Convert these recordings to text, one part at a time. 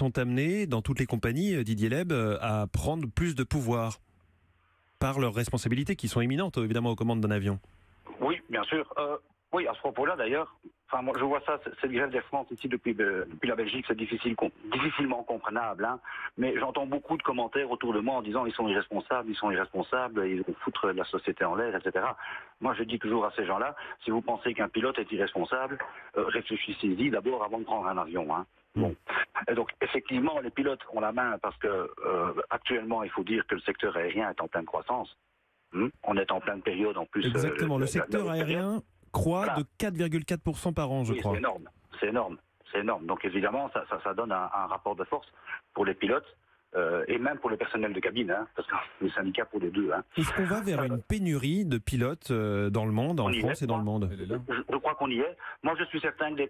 sont amenés, dans toutes les compagnies, Didier Leb, à prendre plus de pouvoir par leurs responsabilités qui sont éminentes, évidemment, aux commandes d'un avion. Oui, bien sûr. Oui, à ce propos-là, d'ailleurs, moi, je vois ça, cette grève d'Air France ici depuis la Belgique, c'est difficilement comprenable. Hein, mais j'entends beaucoup de commentaires autour de moi en disant ils sont irresponsables, ils vont foutre la société en l'air, etc. Moi, je dis toujours à ces gens-là, si vous pensez qu'un pilote est irresponsable, réfléchissez-y d'abord avant de prendre un avion. Hein. Bon. Et donc, effectivement, les pilotes ont la main parce que actuellement, il faut dire que le secteur aérien est en pleine croissance. On est en pleine période en plus. Exactement, le secteur aérien croît de 4,4% par an, je crois. C'est énorme. Donc évidemment, ça donne un rapport de force pour les pilotes et même pour le personnel de cabine, hein, parce que les syndicats pour les deux. Hein. Est-ce qu'on va vers une pénurie de pilotes dans le monde, en France et dans le monde ? Je crois qu'on y est. Moi, je suis certain que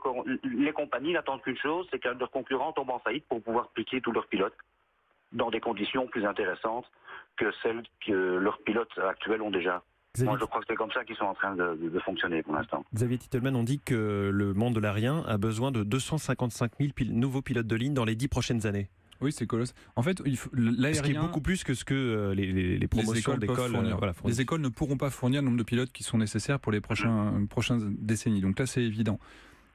les compagnies n'attendent qu'une chose, c'est que leurs concurrents tombent en faillite pour pouvoir piquer tous leurs pilotes dans des conditions plus intéressantes que celles que leurs pilotes actuels ont déjà. Moi, je crois que c'est comme ça qu'ils sont en train de fonctionner pour l'instant. Xavier Titelman, on dit que le monde de l'aérien a besoin de 255 000 nouveaux pilotes de ligne dans les 10 prochaines années. Oui, c'est colossal. En fait, l'aérien... Ce qui est beaucoup plus que ce que les promotions d'écoles... Les écoles ne pourront pas fournir le nombre de pilotes qui sont nécessaires pour les prochaines décennies. Donc là, c'est évident.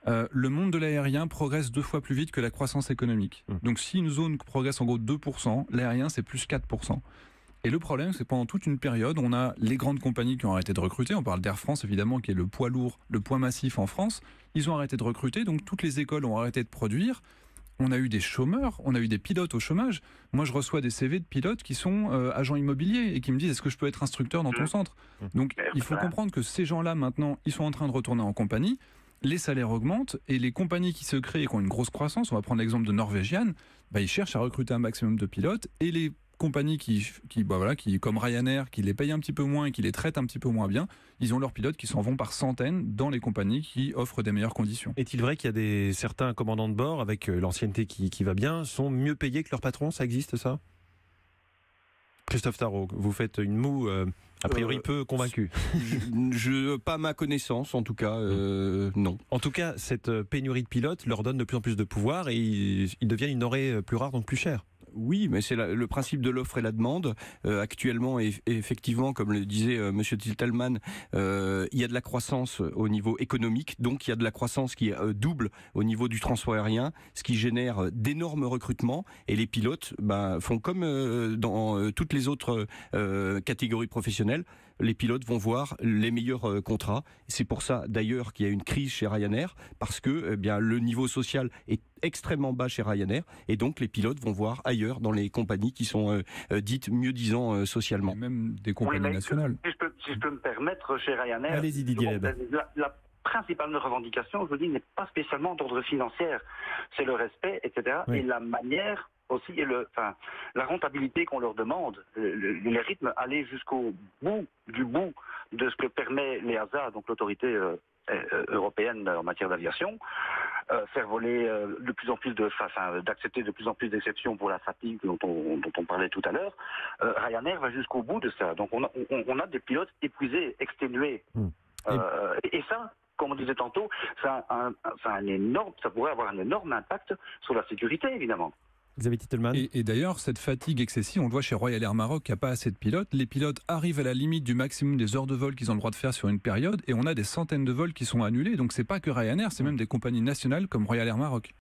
Le monde de l'aérien progresse 2 fois plus vite que la croissance économique. Donc si une zone progresse en gros 2%, l'aérien, c'est plus 4%. Et le problème, c'est que pendant toute une période, on a les grandes compagnies qui ont arrêté de recruter. On parle d'Air France, évidemment, qui est le poids lourd, le poids massif en France. Ils ont arrêté de recruter, donc toutes les écoles ont arrêté de produire. On a eu des chômeurs, on a eu des pilotes au chômage. Moi, je reçois des CV de pilotes qui sont agents immobiliers et qui me disent « Est-ce que je peux être instructeur dans ton centre ?» Donc, il faut comprendre que ces gens-là, maintenant, ils sont en train de retourner en compagnie. Les salaires augmentent et les compagnies qui se créent et qui ont une grosse croissance, on va prendre l'exemple de Norwegian, ils cherchent à recruter un maximum de pilotes et les compagnies qui comme Ryanair, qui les payent un petit peu moins et qui les traitent un petit peu moins bien, ils ont leurs pilotes qui s'en vont par centaines dans les compagnies qui offrent des meilleures conditions. Est-il vrai qu'il y a certains commandants de bord, avec l'ancienneté qui va bien, sont mieux payés que leurs patrons ? Ça existe, ça ? Christophe Tarot, vous faites une moue a priori peu convaincu. Pas à ma connaissance, en tout cas, non. En tout cas, cette pénurie de pilotes leur donne de plus en plus de pouvoir et ils deviennent une denrée plus rare, donc plus chère. Oui, mais c'est le principe de l'offre et la demande. Actuellement, et effectivement, comme le disait Monsieur Titelman, il y a de la croissance au niveau économique, donc il y a de la croissance qui est double au niveau du transport aérien, ce qui génère d'énormes recrutements. Et les pilotes font comme dans toutes les autres catégories professionnelles. Les pilotes vont voir les meilleurs contrats. C'est pour ça, d'ailleurs, qu'il y a une crise chez Ryanair, parce que le niveau social est extrêmement bas chez Ryanair, et donc les pilotes vont voir ailleurs dans les compagnies qui sont dites mieux-disant socialement. Et même des compagnies nationales. Si je peux me permettre, chez Ryanair, allez-y, Didier. La principale revendication, je vous dis, n'est pas spécialement d'ordre financier. C'est le respect, etc. Oui. Et la manière aussi, et la rentabilité qu'on leur demande, les rythmes, aller jusqu'au bout de ce que permet l'EASA, donc l'autorité européenne en matière d'aviation, faire voler de plus en plus d'accepter de plus en plus d'exceptions pour la fatigue dont on parlait tout à l'heure. Ryanair va jusqu'au bout de ça. Donc on a des pilotes épuisés, exténués. Et ça, comme on disait tantôt, ça pourrait avoir un énorme impact sur la sécurité, évidemment. Xavier Titelman. Et d'ailleurs, cette fatigue excessive, on le voit chez Royal Air Maroc, il n'y a pas assez de pilotes. Les pilotes arrivent à la limite du maximum des heures de vol qu'ils ont le droit de faire sur une période, et on a des centaines de vols qui sont annulés. Donc c'est pas que Ryanair, c'est même des compagnies nationales comme Royal Air Maroc.